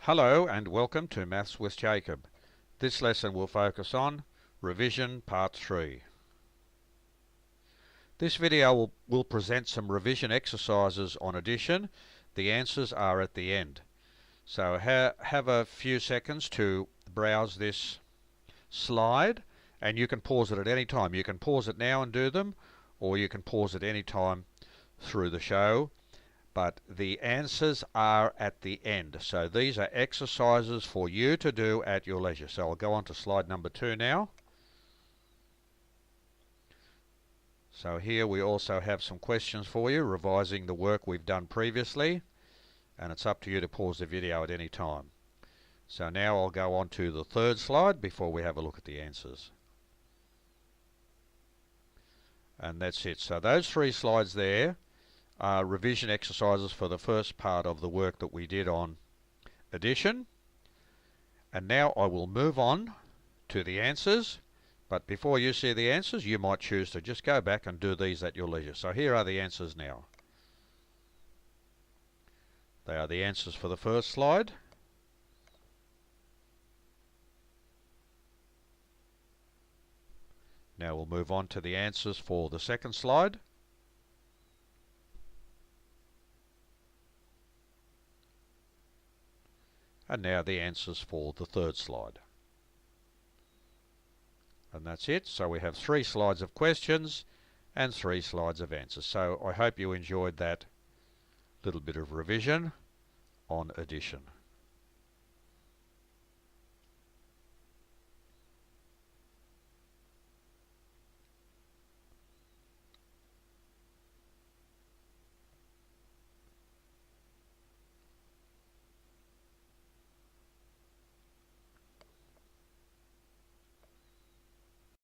Hello and welcome to Maths with Jacob. This lesson will focus on Revision Part 3. This video will present some revision exercises on addition. The answers are at the end. So have a few seconds to browse this slide, and you can pause it at any time. You can pause it now and do them, or you can pause it any time through the show. But the answers are at the end. So these are exercises for you to do at your leisure. So I'll go on to slide number 2 now. So here we also have some questions for you, revising the work we've done previously. And it's up to you to pause the video at any time. So now I'll go on to the third slide before we have a look at the answers. And that's it. So those 3 slides there are revision exercises for the first part of the work that we did on addition. And now I will move on to the answers. But before you see the answers, you might choose to just go back and do these at your leisure. So here are the answers now. They are the answers for the first slide. Now we'll move on to the answers for the second slide. And now the answers for the third slide. And that's it. So we have 3 slides of questions and 3 slides of answers. So I hope you enjoyed that little bit of revision on addition.